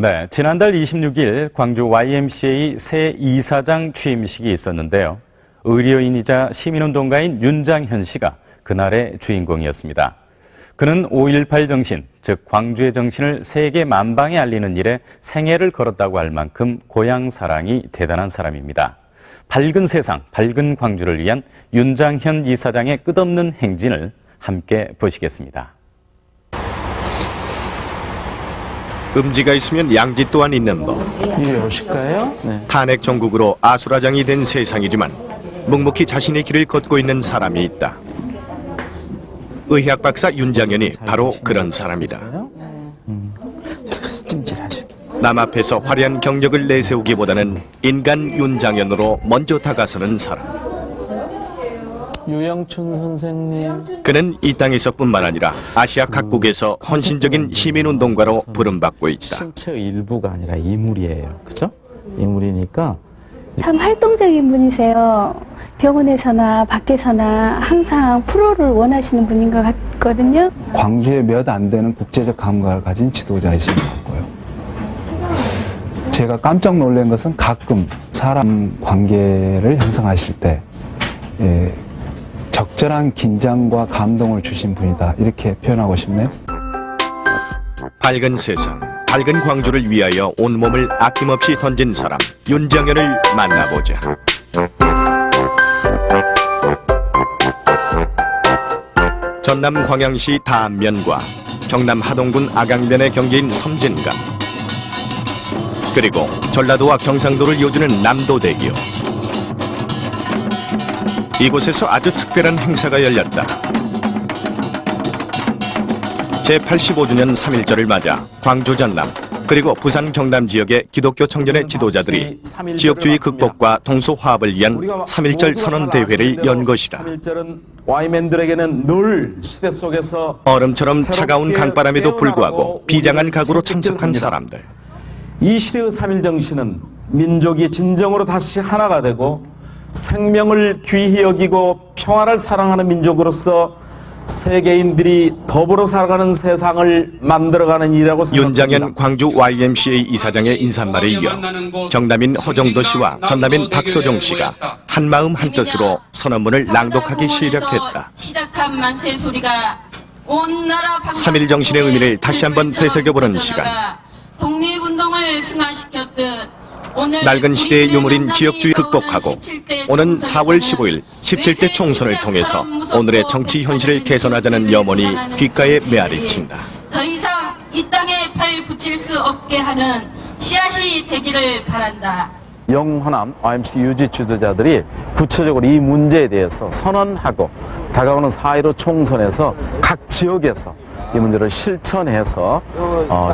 네, 지난달 26일 광주 YMCA 새 이사장 취임식이 있었는데요. 의료인이자 시민운동가인 윤장현 씨가 그날의 주인공이었습니다. 그는 5.18 정신, 즉 광주의 정신을 세계 만방에 알리는 일에 생애를 걸었다고 할 만큼 고향 사랑이 대단한 사람입니다. 밝은 세상, 밝은 광주를 위한 윤장현 이사장의 끝없는 행진을 함께 보시겠습니다. 음지가 있으면 양지 또한 있는 법. 이리 오실까요? 네. 탄핵 정국으로 아수라장이 된 세상이지만 묵묵히 자신의 길을 걷고 있는 사람이 있다. 의학 박사 윤장현이 바로 그런 사람이다. 이렇게 찜질하시게. 남 앞에서 화려한 경력을 내세우기보다는 인간 윤장현으로 먼저 다가서는 사람. 유영춘 선생님. 그는 이 땅에서뿐만 아니라 아시아 각국에서 헌신적인 시민운동가로 부름받고 있다. 신체의 일부가 아니라 이물이에요. 그죠? 이물이니까. 참 활동적인 분이세요. 병원에서나 밖에서나 항상 프로를 원하시는 분인 것 같거든요. 광주에 몇 안 되는 국제적 감각을 가진 지도자이신 것 같고요. 제가 깜짝 놀란 것은 가끔 사람 관계를 형성하실 때 적절한 긴장과 감동을 주신 분이다, 이렇게 표현하고 싶네요. 밝은 세상, 밝은 광주를 위하여 온몸을 아낌없이 던진 사람 윤장현을 만나보자. 전남 광양시 다안면과 경남 하동군 아강면의 경계인 섬진강, 그리고 전라도와 경상도를 이어주는 남도대교. 이곳에서 아주 특별한 행사가 열렸다. 제85주년 3.1절을 맞아 광주 전남 그리고 부산 경남 지역의 기독교 청년의 지도자들이 지역주의 극복과 동서화합을 위한 3.1절 선언대회를 연 것이다. 3.1절은 Y맨들에게는 늘 시대 속에서 얼음처럼 차가운 강바람에도 불구하고 비장한 각오로 참석한 사람들. 이 시대의 3.1 정신은 민족이 진정으로 다시 하나가 되고 생명을 귀히 여기고 평화를 사랑하는 민족으로서 세계인들이 더불어 살아가는 세상을 만들어가는 일이라고 생각합니다. 윤장현 광주 YMCA 이사장의 인사말에 이어 경남인 허정도 씨와 전남인 박소정 씨가 한마음 한뜻으로 선언문을 낭독하기 시작했다. 3.1 정신의 의미를 다시 한번 되새겨보는 시간. 독립운동을 승화시켰듯 낡은 시대의 유물인 지역주의 극복하고 오는 4월 15일 17대 총선을 통해서 오늘의 정치 현실을 개선하자는 염원이 귓가에 메아리친다. 더 이상 이 땅에 발 붙일 수 없게 하는 씨앗이 되기를 바란다. 영호남 YMCA 유지 지도자들이 구체적으로 이 문제에 대해서 선언하고 다가오는 4.15 총선에서 각 지역에서 이 문제를 실천해서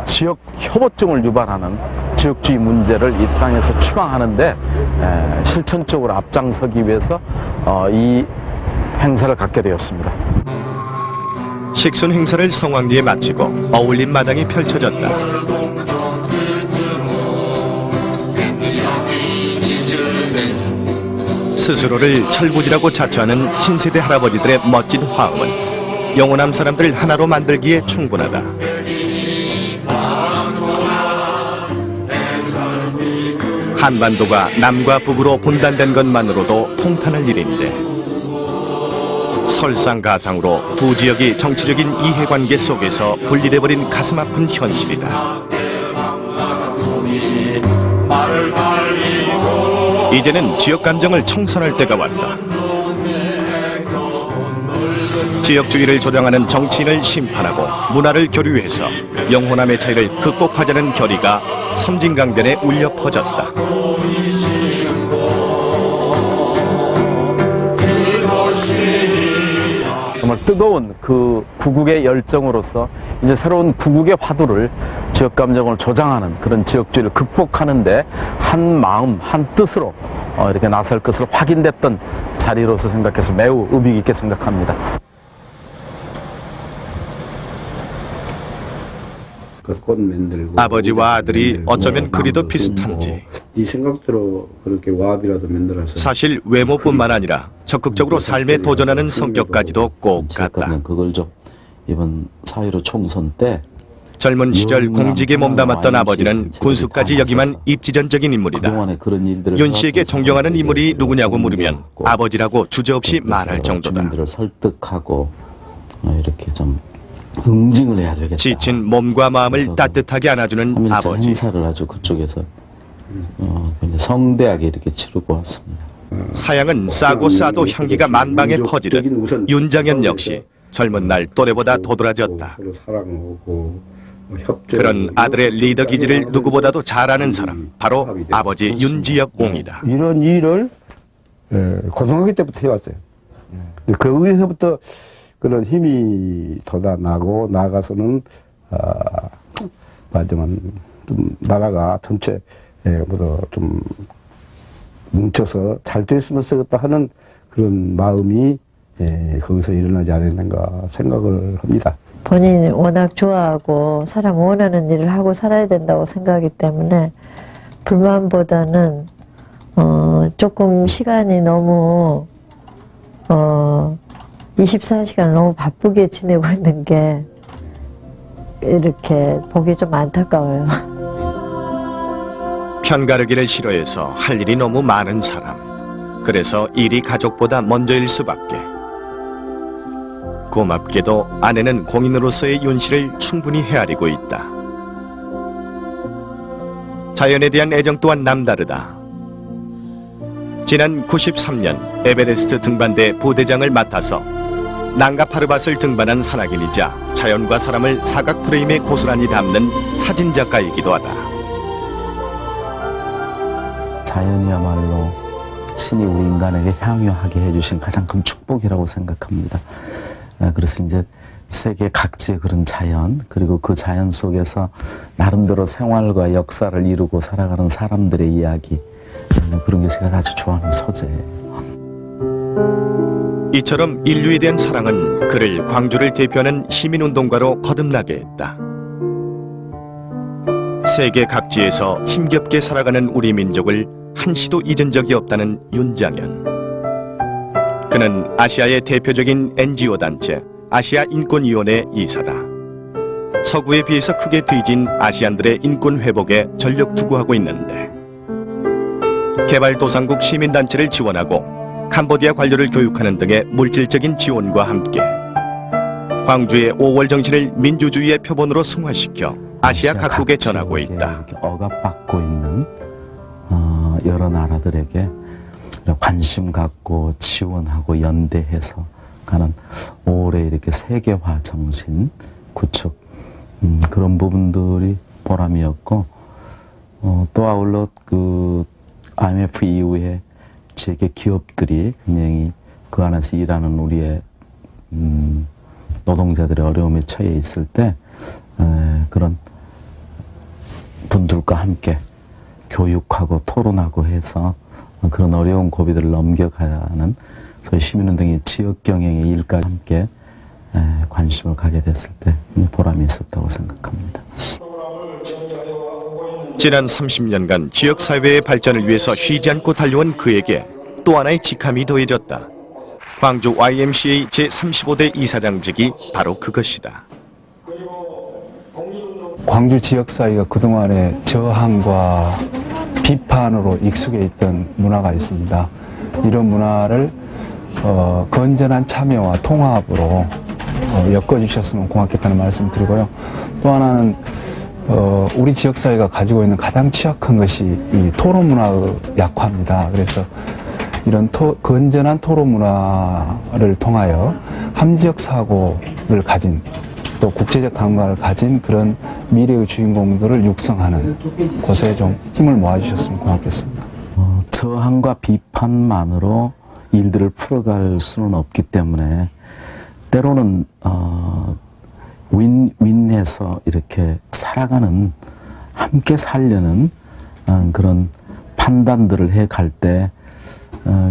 지역 협오증을 유발하는 지역주의 문제를 이 땅에서 추방하는데 실천적으로 앞장서기 위해서 이 행사를 갖게 되었습니다. 식순 행사를 성황리에 마치고 어울림 마당이 펼쳐졌다. 스스로를 철부지라고 자처하는 신세대 할아버지들의 멋진 화음은 영호남 사람들을 하나로 만들기에 충분하다. 한반도가 남과 북으로 분단된 것만으로도 통탄할 일인데 설상가상으로 두 지역이 정치적인 이해관계 속에서 분리돼버린 가슴 아픈 현실이다. 이제는 지역 감정을 청산할 때가 왔다. 지역주의를 조장하는 정치인을 심판하고 문화를 교류해서 영호남의 차이를 극복하자는 결의가 섬진강변에 울려 퍼졌다. 정말 뜨거운 그 구국의 열정으로서 이제 새로운 구국의 화두를 지역 감정을 조장하는 그런 지역주의를 극복하는데 한 마음 한 뜻으로 이렇게 나설 것을 확인됐던 자리로서 생각해서 매우 의미 있게 생각합니다. 꽃 만들고 아버지와 아들이 어쩌면 그리도 비슷한지. 이 생각대로 그렇게 와비라도 만들어서 사실 외모뿐만 아니라 적극적으로 삶에 도전하는 성격까지도 꼭 같다. 그걸 좀 이번 4.15 총선 때 젊은 시절 공직에 몸담았던 아버지는 군수까지 역임한 입지전적인 인물이다. 그동안의 그런 일들을 윤 씨에게 존경하는 인물이 누구냐고 물으면 아버지라고 주저없이 말할 정도다. 주민들을 설득하고 이렇게 좀 응징을 해야 되겠다. 지친 몸과 마음을 따뜻하게 안아주는 3.1절 아버지. 행사를 아주 그쪽에서 굉장히 성대하게 이렇게 치르고 왔습니다. 사양은 싸고 싸도 향기가 만방에 퍼지듯 윤장현 역시 젊은 날 또래보다 도드라졌다. 서로 사랑하고 협조. 그런 아들의 리더 기질을 누구보다도 잘 아는 사람, 바로 아버지 윤지혁 옹이다. 이런 일을 고등학교 때부터 해왔어요. 거기서부터 그런 힘이 돋아나고 나가서는 마지막 좀 나라가 전체 보다 좀 뭉쳐서 잘 됐으면 쓰겠다 하는 그런 마음이 거기서 일어나지 않았는가 생각을 합니다. 본인이 워낙 좋아하고 사람 원하는 일을 하고 살아야 된다고 생각하기 때문에 불만보다는 조금 시간이 너무 24시간 너무 바쁘게 지내고 있는 게 이렇게 보기 좀 안타까워요. 편가르기를 싫어해서 할 일이 너무 많은 사람. 그래서 일이 가족보다 먼저일 수밖에. 고맙게도 아내는 공인으로서의 윤 씨를 충분히 헤아리고 있다. 자연에 대한 애정 또한 남다르다. 지난 93년 에베레스트 등반대 부대장을 맡아서 난가파르밧을 등반한 산악인이자 자연과 사람을 사각 프레임에 고스란히 담는 사진작가이기도 하다. 자연이야말로 신이 우리 인간에게 향유하게 해주신 가장 큰 축복이라고 생각합니다. 그래서 이제 세계 각지의 그런 자연, 그리고 그 자연 속에서 나름대로 생활과 역사를 이루고 살아가는 사람들의 이야기, 그런 게 제가 아주 좋아하는 소재예요. 이처럼 인류에 대한 사랑은 그를 광주를 대표하는 시민운동가로 거듭나게 했다. 세계 각지에서 힘겹게 살아가는 우리 민족을 한시도 잊은 적이 없다는 윤장현. 그는 아시아의 대표적인 NGO 단체 아시아 인권위원회 이사다. 서구에 비해서 크게 뒤진 아시안들의 인권 회복에 전력 투구하고 있는데 개발도상국 시민단체를 지원하고 캄보디아 관료를 교육하는 등의 물질적인 지원과 함께 광주의 5월 정신을 민주주의의 표본으로 승화시켜 아시아 각국에 전하고 있다. 억압받고 있는 여러 나라들에게 관심 갖고 지원하고 연대해서 가는 올해 이렇게 세계화 정신 구축 그런 부분들이 보람이었고 또 아울러 그 IMF 이후에 재계 기업들이 굉장히 그 안에서 일하는 우리의 노동자들의 어려움에 처해 있을 때 그런 분들과 함께 교육하고 토론하고 해서 그런 어려운 고비들을 넘겨가는 소위 시민운동의 지역 경영의 일과 함께 관심을 가게 됐을 때 보람이 있었다고 생각합니다. 지난 30년간 지역사회의 발전을 위해서 쉬지 않고 달려온 그에게 또 하나의 직함이 더해졌다. 광주 YMCA 제35대 이사장직이 바로 그것이다. 광주 지역사회가 그동안의 저항과 비판으로 익숙해 있던 문화가 있습니다. 이런 문화를 건전한 참여와 통합으로 엮어주셨으면 고맙겠다는 말씀을 드리고요. 또 하나는 우리 지역사회가 가지고 있는 가장 취약한 것이 이 토론 문화의 약화입니다. 그래서 이런 건전한 토론 문화를 통하여 함지적 사고를 가진 또 국제적 감각을 가진 그런 미래의 주인공들을 육성하는 곳에 좀 힘을 모아주셨으면 고맙겠습니다. 저항과 비판만으로 일들을 풀어갈 수는 없기 때문에 때로는 윈윈해서 이렇게 살아가는 함께 살려는 그런 판단들을 해갈 때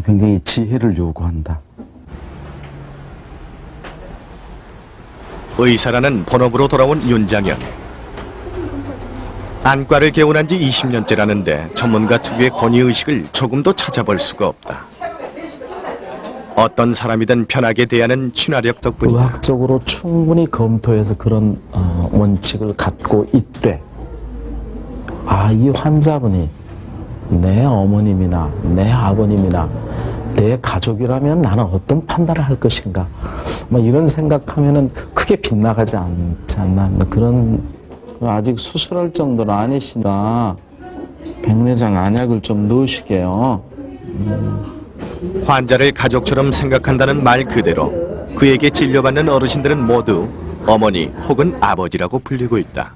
굉장히 지혜를 요구한다. 의사라는 본업으로 돌아온 윤장현. 안과를 개원한 지 20년째라는데 전문가 특유의 권위의식을 조금도 찾아볼 수가 없다. 어떤 사람이든 편하게 대하는 친화력 덕분이다. 의학적으로 충분히 검토해서 그런 원칙을 갖고 있대. 이 환자분이 내 어머님이나 내 아버님이나 내 가족이라면 나는 어떤 판단을 할 것인가. 이런 생각하면은 크게 빗나가지 않지 않나. 그런, 아직 수술할 정도는 아니시다. 백내장 안약을 좀 넣으시게요. 환자를 가족처럼 생각한다는 말 그대로 그에게 진료받는 어르신들은 모두 어머니 혹은 아버지라고 불리고 있다.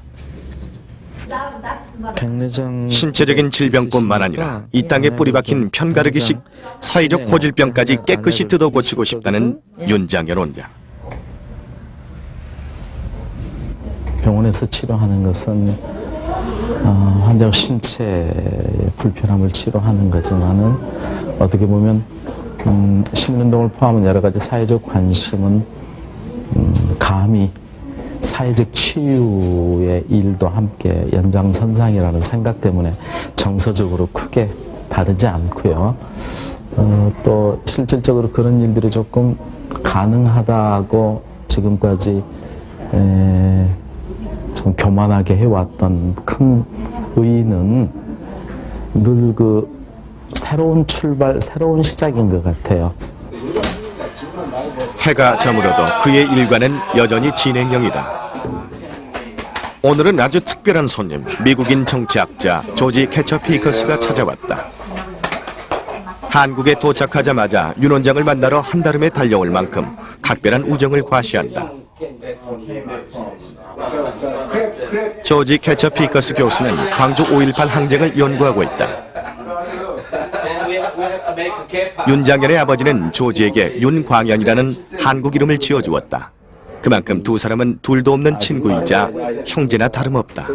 백내장 신체적인 질병뿐만 아니라 이 땅에 뿌리 박힌 편가르기식 사회적 고질병까지 깨끗이 뜯어 고치고 싶다는 윤장현 원장. 병원에서 치료하는 것은 환자 신체 불편함을 치료하는 거지만은 어떻게 보면 시민운동을 포함한 여러 가지 사회적 관심은 감히 사회적 치유의 일도 함께 연장선상이라는 생각 때문에 정서적으로 크게 다르지 않고요. 또 실질적으로 그런 일들이 조금 가능하다고 지금까지 좀 교만하게 해왔던 큰 의의는 늘 그 새로운 출발, 새로운 시작인 것 같아요. 해가 저물어도 그의 일과는 여전히 진행형이다. 오늘은 아주 특별한 손님, 미국인 정치학자 조지 캐처 피커스가 찾아왔다. 한국에 도착하자마자 윤 원장을 만나러 한달음에 달려올 만큼 각별한 우정을 과시한다. 조지 캐처 피커스 교수는 광주 5.18 항쟁을 연구하고 있다. 윤장현의 아버지는 조지에게 윤광현이라는 한국 이름을 지어주었다. 그만큼 두 사람은 둘도 없는 친구이자 형제나 다름없다.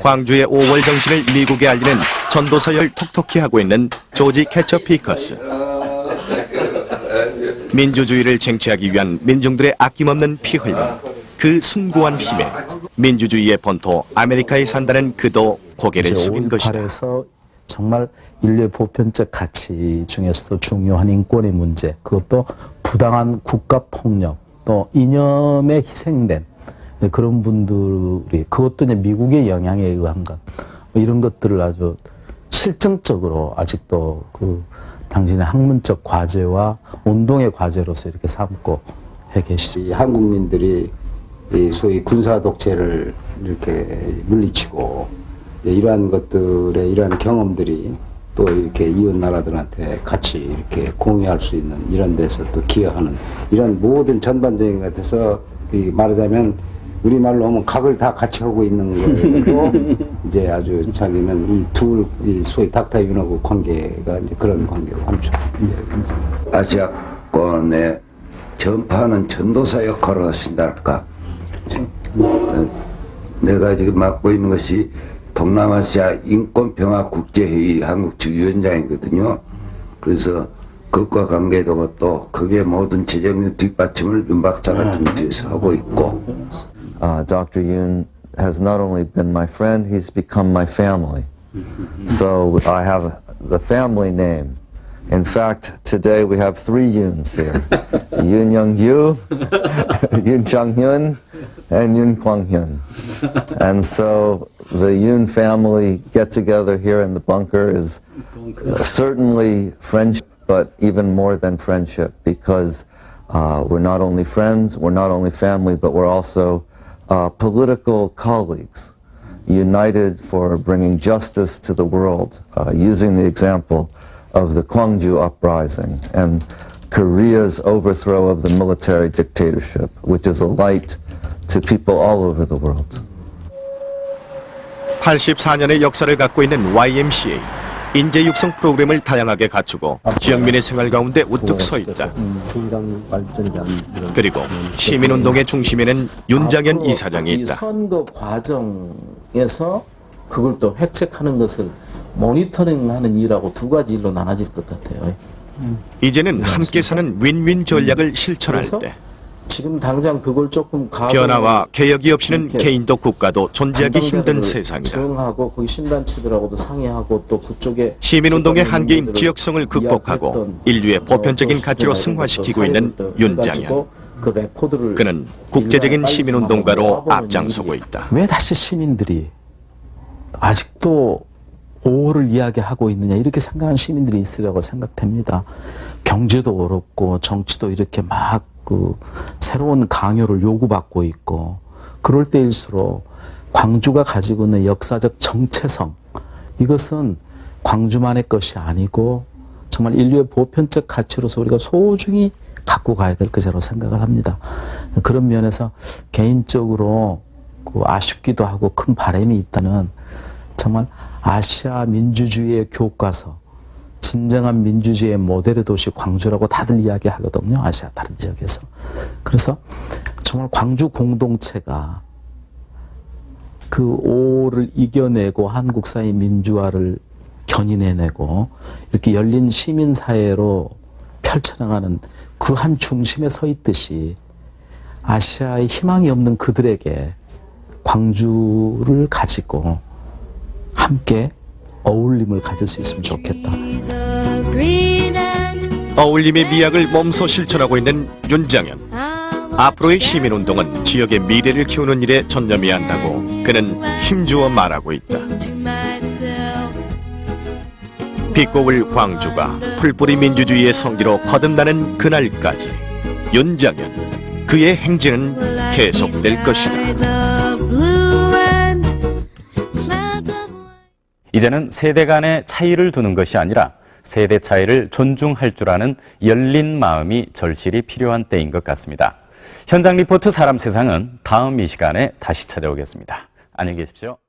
광주의 5월 정신을 미국에 알리는 전도서열 톡톡히 하고 있는 조지 캐처 피커스. 민주주의를 쟁취하기 위한 민중들의 아낌없는 피 흘림, 그 숭고한 힘에 민주주의의 본토 아메리카에 산다는 그도 고개를 숙인 것이다. 정말 인류의 보편적 가치 중에서도 중요한 인권의 문제, 그것도 부당한 국가폭력, 또 이념에 희생된 그런 분들이, 그것도 이제 미국의 영향에 의한 것, 이런 것들을 아주 실증적으로 아직도 그 당신의 학문적 과제와 운동의 과제로서 이렇게 삼고 해 계시죠. 한국민들이 이 소위 군사 독재를 이렇게 물리치고 이러한 것들의 이러한 경험들이 또 이렇게 이웃 나라들한테 같이 이렇게 공유할 수 있는 이런 데서 또 기여하는 이런 모든 전반적인 것 같아서 말하자면 우리말로 하면 각을 다 같이 하고 있는 거고 이제 아주 자기는 이 소위 닥터윤하고 관계가 이제 그런 관계로 함축. 아시아권에 전파하는 전도사 역할을 하신달까. 내가 지금 맡고 있는 것이 동남아시아 인권평화국제회의 한국 측 위원장이거든요. 그래서 그것과 관계되고 또 그게 모든 재정의 뒷받침을 윤 박사가 좀 뒤에서 하고 있고. Dr. Yoon has not only been my friend, he's become my family. So I have the family name. In fact, today we have 3 Yoons here. Yoon Young-yu, Yoon Jang-hyun, and Yoon Kwang-hyun. And so the Yoon family get-together here in the bunker is certainly friendship, but even more than friendship, because we're not only friends, we're not only family, but we're also political colleagues, united for bringing justice to the world, using the example of the Gwangju uprising and Korea's overthrow of the military dictatorship, which is a light to people all over the world. 84년의 역사를 갖고 있는 YMCA. 인재 육성 프로그램을 다양하게 갖추고 지역민의 생활 가운데 우뚝 서 있다. 그리고 시민운동의 중심에는 윤장현 이사장이 있다. 선거 과정에서 그걸 또 획책하는 것을 모니터링하는 일하고 2가지 일로 나눠질 것 같아요. 이제는 함께 사는 윈윈 전략을 실천할 때 지금 당장 그걸 조금 변화와 개혁이 없이는 개인도 국가도 존재하기 힘든 세상이다. 조정하고 거기 신단체들하고도 상의하고 또 그쪽에 시민운동의 한계인 지역성을 극복하고 인류의 보편적인 가치로 승화시키고 있는 윤장현. 그는 국제적인 시민운동가로 앞장서고 있다. 왜 다시 시민들이 아직도 5월을 이야기하고 있느냐 이렇게 생각하는 시민들이 있으라고 생각됩니다. 경제도 어렵고 정치도 이렇게 막 새로운 강요를 요구받고 있고 그럴 때일수록 광주가 가지고 있는 역사적 정체성 이것은 광주만의 것이 아니고 정말 인류의 보편적 가치로서 우리가 소중히 갖고 가야 될 것이라고 생각을 합니다. 그런 면에서 개인적으로 아쉽기도 하고 큰 바람이 있다는 정말 아시아 민주주의의 교과서 진정한 민주주의의 모델의 도시 광주라고 다들 이야기하거든요. 아시아 다른 지역에서. 그래서 정말 광주 공동체가 그 5를 이겨내고 한국사의 민주화를 견인해내고 이렇게 열린 시민사회로 펼쳐나가는 그 한 중심에 서 있듯이 아시아의 희망이 없는 그들에게 광주를 가지고 함께 어울림을 가질 수 있으면 좋겠다. 어울림의 미학을 몸소 실천하고 있는 윤장현. 앞으로의 시민운동은 지역의 미래를 키우는 일에 전념해야 한다고 그는 힘주어 말하고 있다. 빛고울 광주가 풀뿌리 민주주의의 성지로 거듭나는 그날까지 윤장현, 그의 행진은 계속될 것이다. 이제는 세대 간의 차이를 두는 것이 아니라 세대 차이를 존중할 줄 아는 열린 마음이 절실히 필요한 때인 것 같습니다. 현장 리포트 사람 세상은 다음 이 시간에 다시 찾아오겠습니다. 안녕히 계십시오.